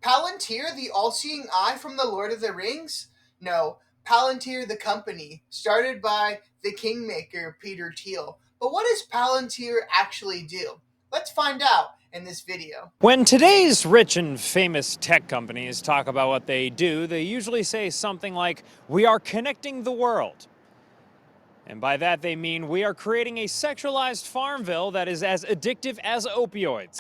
Palantir, the all-seeing eye from the Lord of the Rings? No, Palantir the company, started by the kingmaker Peter Thiel. But what does Palantir actually do? Let's find out in this video. When today's rich and famous tech companies talk about what they do, they usually say something like, "We are connecting the world." And by that they mean we are creating a sexualized Farmville that is as addictive as opioids.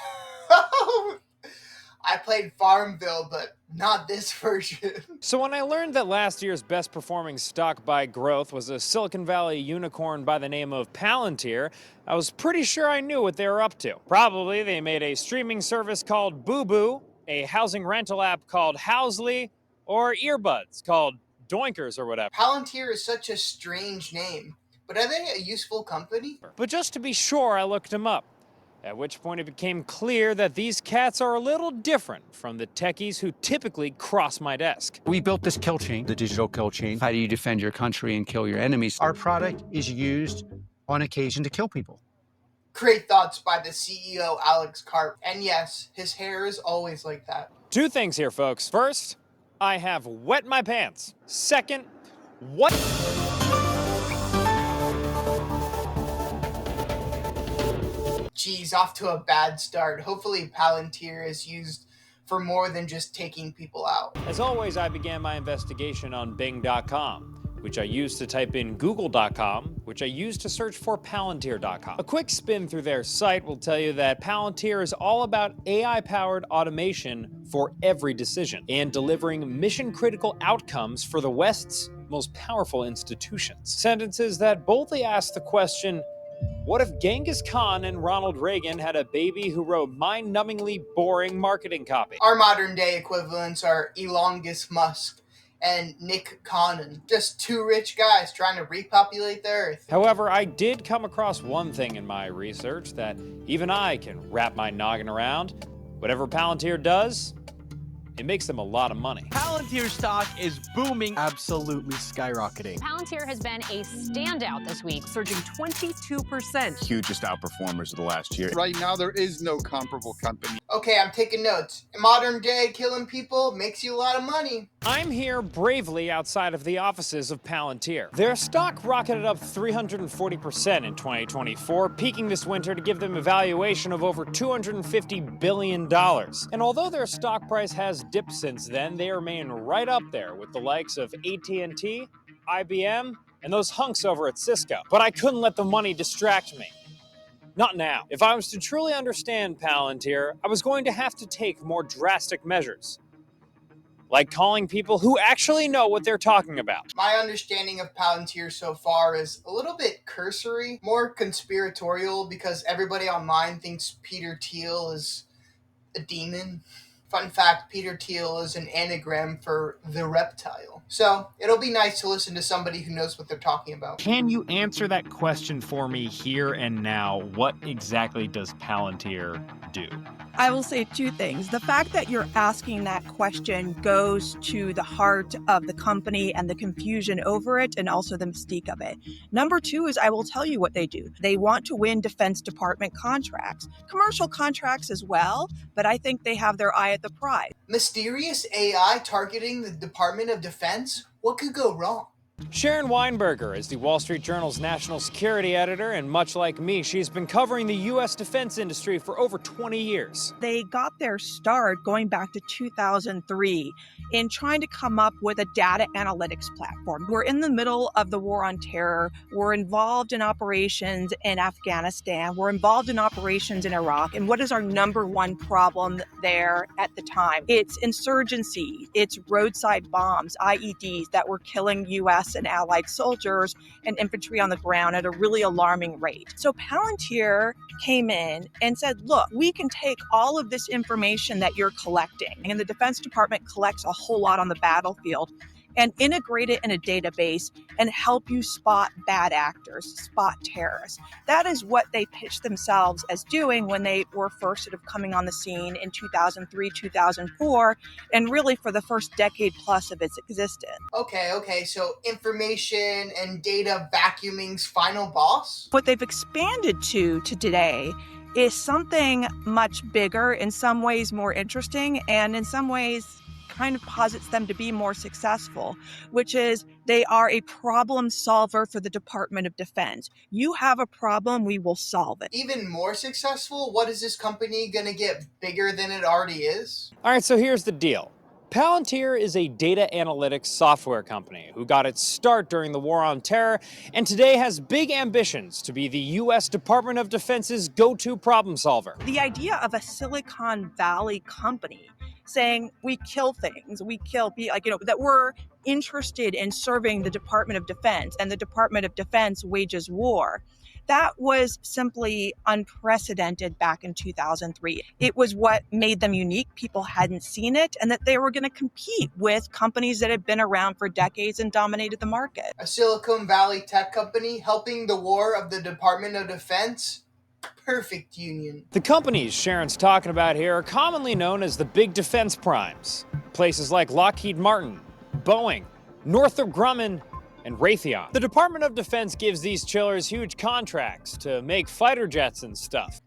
I played Farmville, but not this version. So when I learned that last year's best performing stock by growth was a Silicon Valley unicorn by the name of Palantir, I was pretty sure I knew what they were up to. Probably they made a streaming service called Boo Boo, a housing rental app called Housely, or earbuds called Doinkers or whatever. Palantir is such a strange name, but are they a useful company? But just to be sure, I looked them up. At which point it became clear that these cats are a little different from the techies who typically cross my desk. We built this kill chain, the digital kill chain. How do you defend your country and kill your enemies? Our product is used on occasion to kill people. Great thoughts by the CEO, Alex Karp. And yes, his hair is always like that. Two things here, folks. First, I have wet my pants. Second, what? Geez, off to a bad start. Hopefully Palantir is used for more than just taking people out. As always, I began my investigation on Bing.com, which I used to type in Google.com, which I used to search for Palantir.com. A quick spin through their site will tell you that Palantir is all about AI-powered automation for every decision and delivering mission-critical outcomes for the West's most powerful institutions. Sentences that boldly ask the question, what if Genghis Khan and Ronald Reagan had a baby who wrote mind-numbingly boring marketing copy? Our modern-day equivalents are Elongus Musk and Nick Cannon. Just two rich guys trying to repopulate the Earth. However, I did come across one thing in my research that even I can wrap my noggin around. Whatever Palantir does, it makes them a lot of money. Palantir stock is booming, absolutely skyrocketing. Palantir has been a standout this week, surging 22%. Hugest outperformers of the last year. Right now, there is no comparable company. Okay, I'm taking notes. In modern day, killing people makes you a lot of money. I'm here bravely outside of the offices of Palantir. Their stock rocketed up 340% in 2024, peaking this winter to give them a valuation of over $250 billion. And although their stock price has dipped since then, they remain right up there with the likes of AT&T, IBM, and those hunks over at Cisco. But I couldn't let the money distract me. Not now. If I was to truly understand Palantir, I was going to have to take more drastic measures, like calling people who actually know what they're talking about. My understanding of Palantir so far is a little bit cursory, more conspiratorial, because everybody online thinks Peter Thiel is a demon. Fun fact, Peter Thiel is an anagram for the reptile. So it'll be nice to listen to somebody who knows what they're talking about. Can you answer that question for me here and now? What exactly does Palantir do? I will say two things. The fact that you're asking that question goes to the heart of the company and the confusion over it, and also the mystique of it. Number two is I will tell you what they do. They want to win Defense Department contracts, commercial contracts as well, but I think they have their eye at the prize. Mysterious AI targeting the Department of Defense? What could go wrong? Sharon Weinberger is the Wall Street Journal's national security editor, and much like me, she's been covering the U.S. defense industry for over 20 years. They got their start going back to 2003 in trying to come up with a data analytics platform. We're in the middle of the war on terror. We're involved in operations in Afghanistan. We're involved in operations in Iraq. And what is our number one problem there at the time? It's insurgency. It's roadside bombs, IEDs that were killing U.S. and allied soldiers and infantry on the ground at a really alarming rate. So Palantir came in and said, look, we can take all of this information that you're collecting, and the Defense Department collects a whole lot on the battlefield, and integrate it in a database and help you spot bad actors, spot terrorists. That is what they pitched themselves as doing when they were first sort of coming on the scene in 2003, 2004, and really for the first decade plus of its existence. Okay, so information and data vacuuming's final boss? What they've expanded to today is something much bigger, in some ways more interesting, and in some ways kind of posits them to be more successful, which is they are a problem solver for the Department of Defense. You have a problem, we will solve it. Even more successful? What is this company going to get bigger than it already is? All right, so here's the deal. Palantir is a data analytics software company who got its start during the War on Terror and today has big ambitions to be the U.S. Department of Defense's go-to problem solver. The idea of a Silicon Valley company saying we kill things, that we're interested in serving the Department of Defense and the Department of Defense wages war. That was simply unprecedented back in 2003. It was what made them unique. People hadn't seen it, and that they were going to compete with companies that had been around for decades and dominated the market. A Silicon Valley tech company helping the war of the Department of Defense? Perfect union. The companies Sharon's talking about here are commonly known as the big defense primes. Places like Lockheed Martin, Boeing, Northrop Grumman, and Raytheon. The Department of Defense gives these chillers huge contracts to make fighter jets and stuff.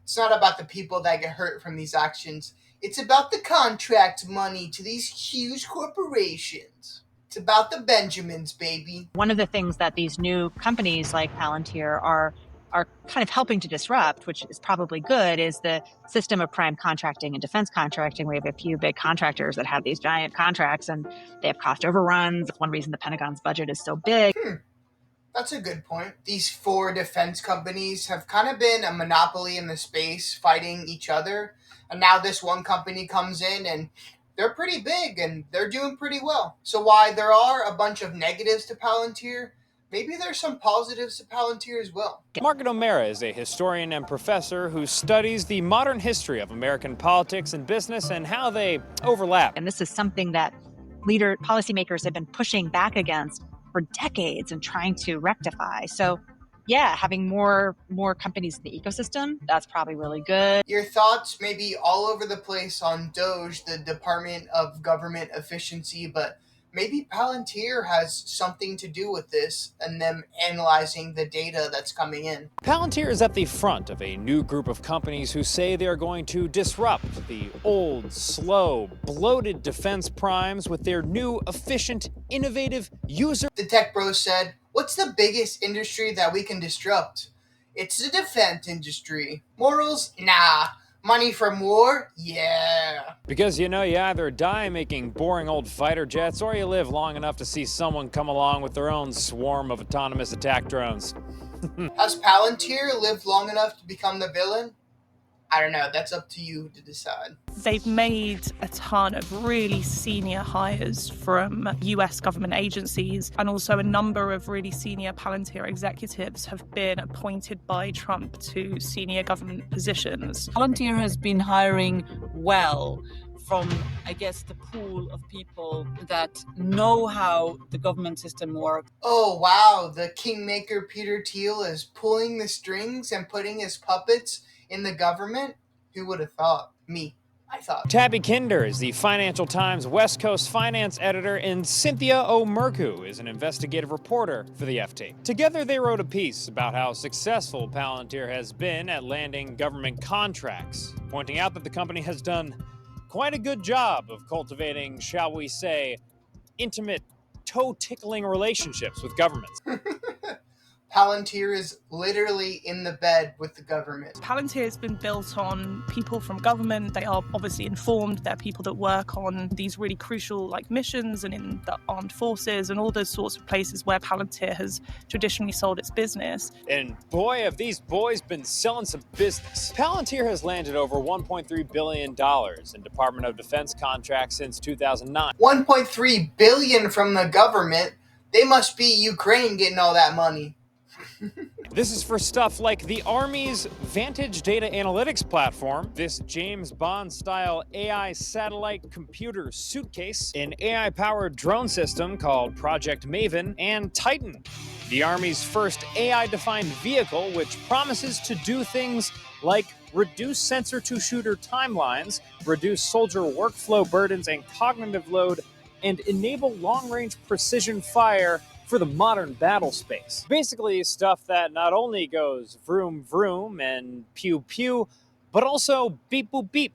It's not about the people that get hurt from these actions. It's about the contract money to these huge corporations. It's about the Benjamins, baby. One of the things that these new companies like Palantir are kind of helping to disrupt, which is probably good, is the system of prime contracting and defense contracting. We have a few big contractors that have these giant contracts and they have cost overruns. That's one reason the Pentagon's budget is so big. That's a good point. These 4 defense companies have kind of been a monopoly in the space, fighting each other. And now this one company comes in and they're pretty big and they're doing pretty well. So while there are a bunch of negatives to Palantir, maybe there's some positives to Palantir as well. Margaret O'Mara is a historian and professor who studies the modern history of American politics and business and how they overlap. And this is something that policymakers have been pushing back against for decades and trying to rectify. So yeah, having more companies in the ecosystem, that's probably really good. Your thoughts may be all over the place on DOGE, the Department of Government Efficiency, but maybe Palantir has something to do with this and them analyzing the data that's coming in. Palantir is at the front of a new group of companies who say they are going to disrupt the old, slow, bloated defense primes with their new, efficient, innovative user. The tech bros said, "What's the biggest industry that we can disrupt? It's the defense industry. Morals? Nah. Money from war? Yeah." Because you either die making boring old fighter jets or you live long enough to see someone come along with their own swarm of autonomous attack drones. Has Palantir lived long enough to become the villain? I don't know. That's up to you to decide. They've made a ton of really senior hires from US government agencies, and also a number of really senior Palantir executives have been appointed by Trump to senior government positions. Palantir has been hiring well from, I guess, the pool of people that know how the government system works. Oh, wow. The kingmaker Peter Thiel is pulling the strings and putting his puppets in the government? Who would have thought? Me. I thought. Tabby Kinder is the Financial Times West Coast finance editor, and Cynthia O'Merku is an investigative reporter for the FT. Together, they wrote a piece about how successful Palantir has been at landing government contracts, pointing out that the company has done quite a good job of cultivating, shall we say, intimate, toe-tickling relationships with governments. Palantir is literally in the bed with the government. Palantir has been built on people from government. They are obviously informed. They're people that work on these really crucial missions and in the armed forces and all those sorts of places where Palantir has traditionally sold its business. And boy, have these boys been selling some business. Palantir has landed over $1.3 billion in Department of Defense contracts since 2009. $1.3 billion from the government? They must be Ukraine getting all that money. This is for stuff like the Army's Vantage Data Analytics platform, this James Bond-style AI satellite computer suitcase, an AI-powered drone system called Project Maven, and Titan, the Army's first AI-defined vehicle which promises to do things like reduce sensor-to-shooter timelines, reduce soldier workflow burdens and cognitive load, and enable long-range precision fire for the modern battle space. Basically, stuff that not only goes vroom vroom and pew pew, but also beep boop beep.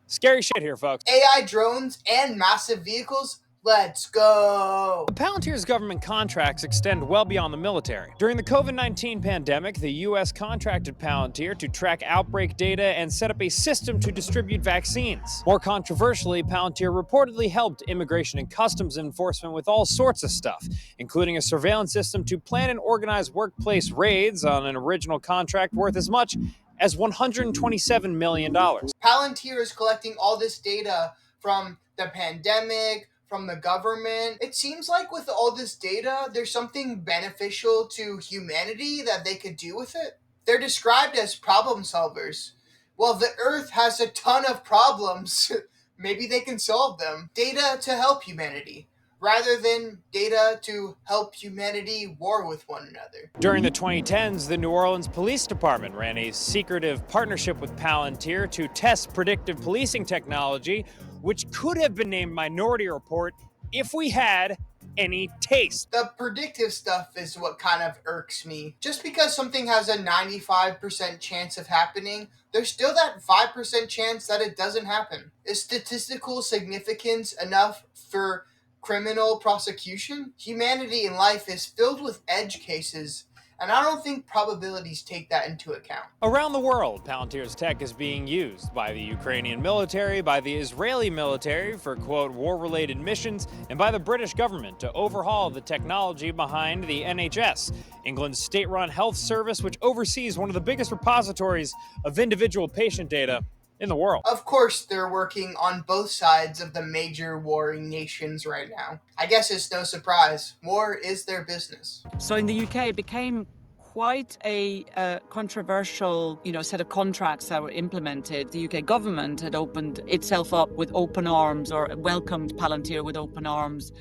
Scary shit here, folks. AI drones and massive vehicles? Let's go! Palantir's government contracts extend well beyond the military. During the COVID-19 pandemic, the U.S. contracted Palantir to track outbreak data and set up a system to distribute vaccines. More controversially, Palantir reportedly helped Immigration and Customs Enforcement with all sorts of stuff, including a surveillance system to plan and organize workplace raids on an original contract worth as much as $127 million. Palantir is collecting all this data from the pandemic, from the government. It seems like with all this data, there's something beneficial to humanity that they could do with it. They're described as problem solvers. Well, the Earth has a ton of problems. Maybe they can solve them. Data to help humanity, rather than data to help humanity war with one another. During the 2010s, the New Orleans Police Department ran a secretive partnership with Palantir to test predictive policing technology, which could have been named Minority Report if we had any taste. The predictive stuff is what kind of irks me. Just because something has a 95% chance of happening, there's still that 5% chance that it doesn't happen. Is statistical significance enough for criminal prosecution? Humanity in life is filled with edge cases, and I don't think probabilities take that into account. Around the world, Palantir's tech is being used by the Ukrainian military, by the Israeli military for, quote, war-related missions, and by the British government to overhaul the technology behind the NHS, England's state-run health service, which oversees one of the biggest repositories of individual patient data in the world. Of course, they're working on both sides of the major warring nations right now. I guess it's no surprise. War is their business. So in the UK, it became quite a controversial, set of contracts that were implemented. The UK government had opened itself up with open arms, or welcomed Palantir with open arms,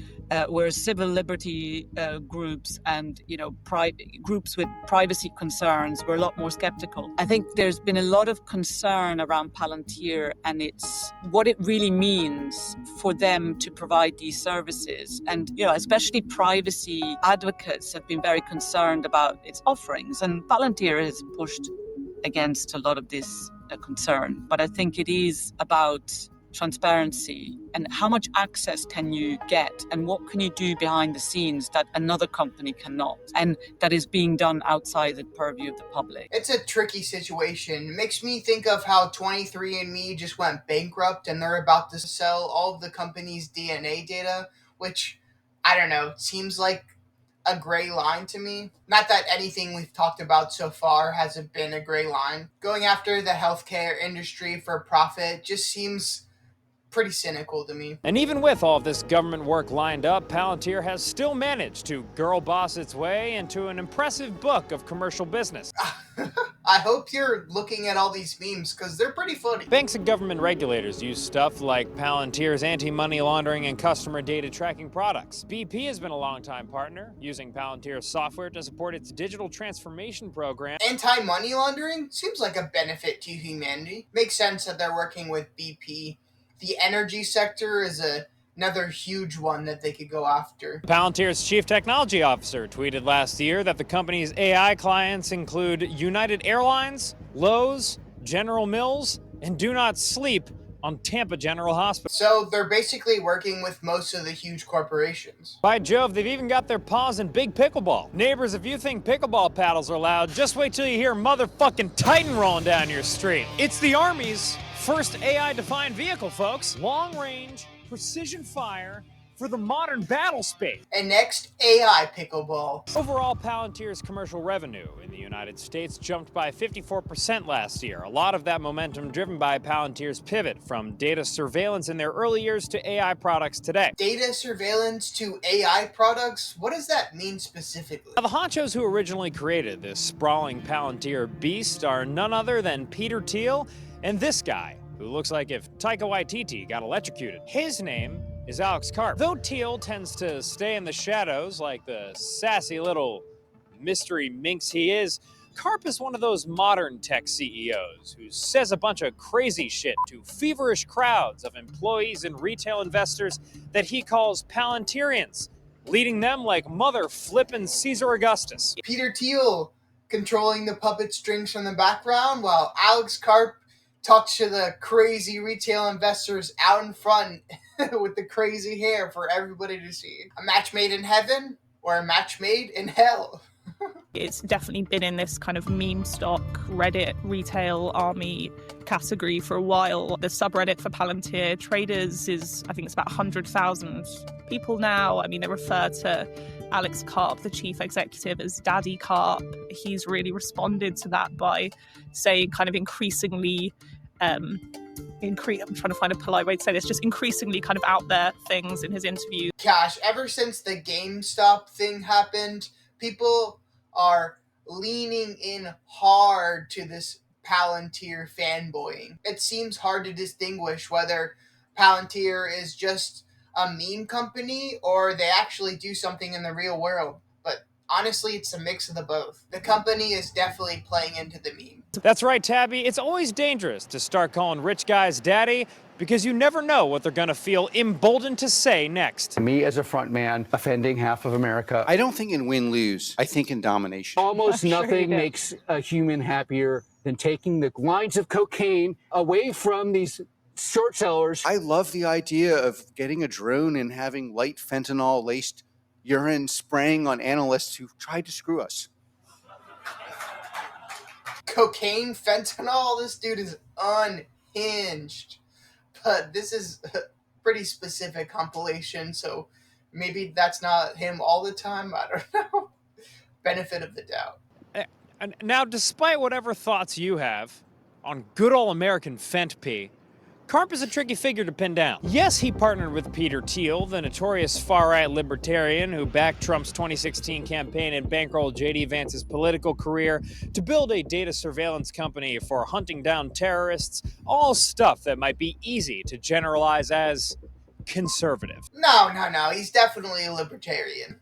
whereas civil liberty groups and groups with privacy concerns were a lot more skeptical. I think there's been a lot of concern around Palantir and it's what it really means for them to provide these services, and especially privacy advocates have been very concerned about its offerings, and Palantir has pushed against a lot of this concern. But I think it is about transparency and how much access can you get and what can you do behind the scenes that another company cannot, and that is being done outside the purview of the public. It's a tricky situation. It makes me think of how 23andMe just went bankrupt and they're about to sell all of the company's DNA data, which, I don't know, seems like a gray line to me. Not that anything we've talked about so far hasn't been a gray line. Going after the healthcare industry for profit just seems pretty cynical to me. And even with all of this government work lined up, Palantir has still managed to girl boss its way into an impressive book of commercial business. I hope you're looking at all these memes because they're pretty funny. Banks and government regulators use stuff like Palantir's anti-money laundering and customer data tracking products. BP has been a longtime partner, using Palantir's software to support its digital transformation program. Anti-money laundering seems like a benefit to humanity. Makes sense that they're working with BP. The energy sector is another huge one that they could go after. Palantir's chief technology officer tweeted last year that the company's AI clients include United Airlines, Lowe's, General Mills, and do not sleep on Tampa General Hospital. So they're basically working with most of the huge corporations. By Jove, they've even got their paws in big pickleball. Neighbors, if you think pickleball paddles are loud, just wait till you hear motherfucking Titan rolling down your street. It's the Army's first AI-defined vehicle, folks. Long-range, precision fire for the modern battle space. And next, AI pickleball. Overall, Palantir's commercial revenue in the United States jumped by 54% last year. A lot of that momentum driven by Palantir's pivot from data surveillance in their early years to AI products today. Data surveillance to AI products? What does that mean specifically? Now, the honchos who originally created this sprawling Palantir beast are none other than Peter Thiel and this guy, who looks like if Taika Waititi got electrocuted. His name is Alex Karp. Though Thiel tends to stay in the shadows like the sassy little mystery minx he is, Karp is one of those modern tech CEOs who says a bunch of crazy shit to feverish crowds of employees and retail investors that he calls Palantirians. leading them like mother flippin' Caesar Augustus. Peter Thiel controlling the puppet strings from the background, while Alex Karp talks to the crazy retail investors out in front with the crazy hair for everybody to see. A match made in heaven or a match made in hell. It's definitely been in this kind of meme stock Reddit retail army category for a while. The subreddit for Palantir traders is, I think it's about 100,000 people now. I mean, they refer to Alex Karp, the chief executive, as Daddy Karp. He's really responded to that by saying kind of increasingly, I'm trying to find a polite way to say this, just increasingly kind of out there things in his interviews. Gosh, ever since the GameStop thing happened, people are leaning in hard to this Palantir fanboying. It seems hard to distinguish whether Palantir is just a meme company or they actually do something in the real world. But honestly, it's a mix of the both. The company is definitely playing into the meme. That's right, Tabby. It's always dangerous to start calling rich guys daddy because you never know what they're going to feel emboldened to say next. Me as a front man offending half of America. I don't think in win-lose. I think in domination. Almost nothing makes a human happier than taking the lines of cocaine away from these short sellers. I love the idea of getting a drone and having light fentanyl-laced urine spraying on analysts who tried to screw us. Cocaine, fentanyl, this dude is unhinged. But this is a pretty specific compilation, so maybe that's not him all the time. I don't know. Benefit of the doubt. And now, despite whatever thoughts you have on good old American Fent P, Karp is a tricky figure to pin down. Yes, he partnered with Peter Thiel, the notorious far-right libertarian who backed Trump's 2016 campaign and bankrolled J.D. Vance's political career to build a data surveillance company for hunting down terrorists, all stuff that might be easy to generalize as conservative. No, he's definitely a libertarian.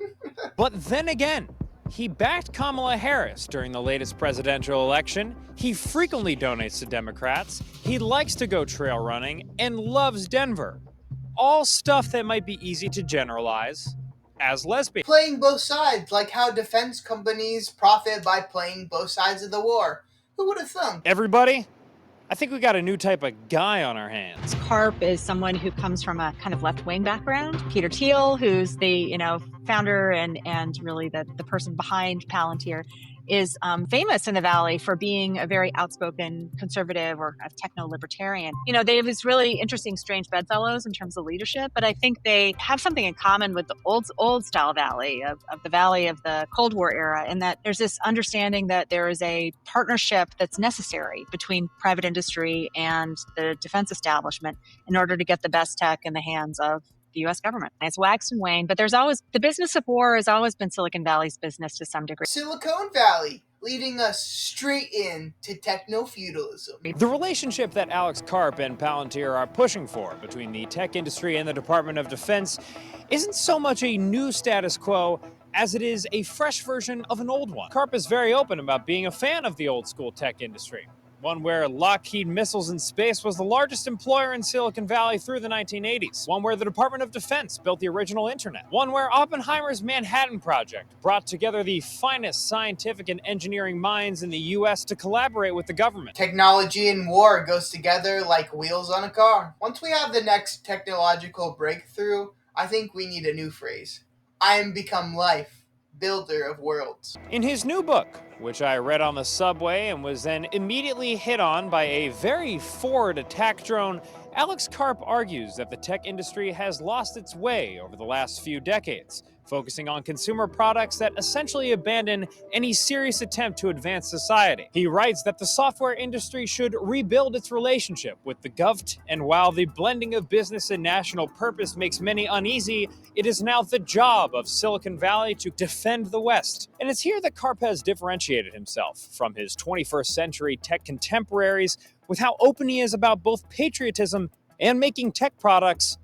But then again, he backed Kamala Harris during the latest presidential election, he frequently donates to Democrats, he likes to go trail running, and loves Denver. All stuff that might be easy to generalize as lesbian. Playing both sides, like how defense companies profit by playing both sides of the war. Who would have thunk? Everybody, I think we got a new type of guy on our hands. Karp is someone who comes from a kind of left-wing background. Peter Thiel, who's the founder and really the person behind Palantir, is famous in the Valley for being a very outspoken conservative or a techno-libertarian. They have this really interesting, strange bedfellows in terms of leadership, but I think they have something in common with the old style Valley, of the Valley of the Cold War era, in that there's this understanding that there is a partnership that's necessary between private industry and the defense establishment in order to get the best tech in the hands of the U.S. government. It's waxed and waned, but the business of war has always been Silicon Valley's business to some degree. Silicon Valley, leading us straight into techno-feudalism. The relationship that Alex Karp and Palantir are pushing for between the tech industry and the Department of Defense isn't so much a new status quo as it is a fresh version of an old one. Karp is very open about being a fan of the old school tech industry, one where Lockheed Missiles in Space was the largest employer in Silicon Valley through the 1980s, one where the Department of Defense built the original internet, one where Oppenheimer's Manhattan Project brought together the finest scientific and engineering minds in the U.S. to collaborate with the government. Technology and war goes together like wheels on a car. Once we have the next technological breakthrough, I think we need a new phrase. I am become life, builder of worlds. In his new book, which I read on the subway and was then immediately hit on by a very Ford attack drone, Alex Karp argues that the tech industry has lost its way over the last few decades, focusing on consumer products that essentially abandon any serious attempt to advance society. He writes that the software industry should rebuild its relationship with the govt, and while the blending of business and national purpose makes many uneasy, it is now the job of Silicon Valley to defend the West. And it's here that Karp has differentiated himself from his 21st century tech contemporaries with how open he is about both patriotism and making tech products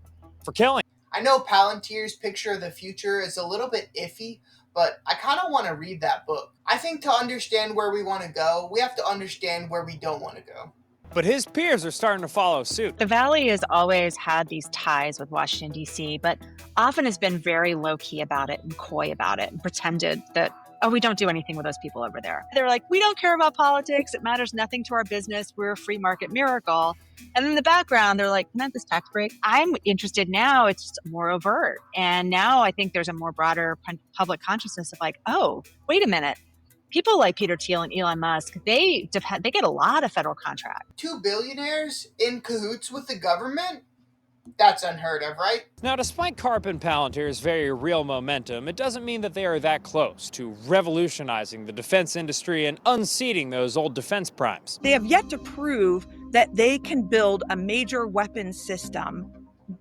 for killing. I know Palantir's picture of the future is a little bit iffy, but I kind of want to read that book. I think to understand where we want to go, we have to understand where we don't want to go. But his peers are starting to follow suit. The Valley has always had these ties with Washington, D.C., but often has been very low-key about it and coy about it and pretended that, oh, we don't do anything with those people over there. They're like, we don't care about politics. It matters nothing to our business. We're a free market miracle. And in the background, they're like, can I have this tax break? I'm interested now. It's just more overt. And now I think there's a more broader public consciousness of like, oh, wait a minute. People like Peter Thiel and Elon Musk, they get a lot of federal contracts. Two billionaires in cahoots with the government? That's unheard of, right? Now, despite Karp and Palantir's very real momentum, it doesn't mean that they are that close to revolutionizing the defense industry and unseating those old defense primes. They have yet to prove that they can build a major weapons system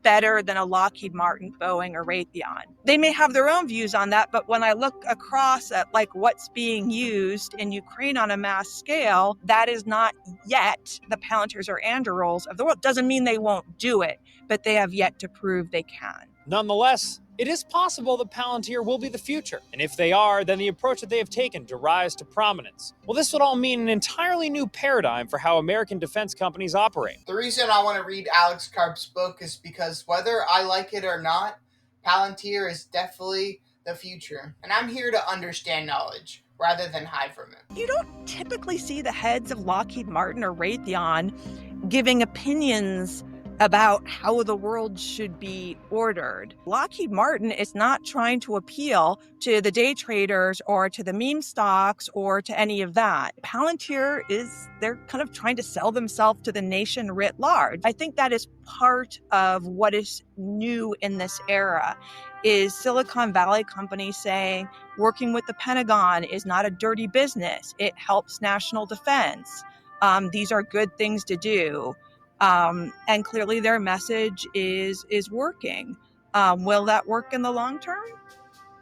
better than a Lockheed Martin, Boeing, or Raytheon. They may have their own views on that, but when I look across at like what's being used in Ukraine on a mass scale, that is not yet the Palantirs or Andurils of the world. Doesn't mean they won't do it, but they have yet to prove they can. Nonetheless, it is possible that Palantir will be the future, and if they are, then the approach that they have taken to rise to prominence. Well, this would all mean an entirely new paradigm for how American defense companies operate. The reason I want to read Alex Karp's book is because whether I like it or not, Palantir is definitely the future, and I'm here to understand knowledge rather than hide from it. You don't typically see the heads of Lockheed Martin or Raytheon giving opinions about how the world should be ordered. Lockheed Martin is not trying to appeal to the day traders or to the meme stocks or to any of that. Palantir they're kind of trying to sell themselves to the nation writ large. I think that is part of what is new in this era, is Silicon Valley companies saying working with the Pentagon is not a dirty business. It helps national defense. These are good things to do. And clearly their message is working. Will that work in the long term?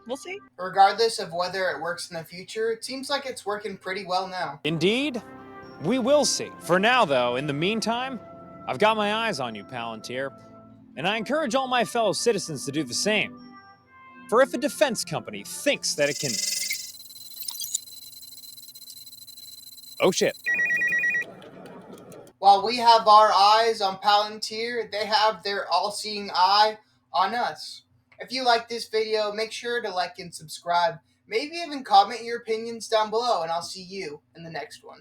We'll see. Regardless of whether it works in the future, it seems like it's working pretty well now. Indeed, we will see. For now, though, in the meantime, I've got my eyes on you, Palantir, and I encourage all my fellow citizens to do the same. For if a defense company thinks that it can... Oh shit. While we have our eyes on Palantir, they have their all-seeing eye on us. If you like this video, make sure to like and subscribe. Maybe even comment your opinions down below, and I'll see you in the next one.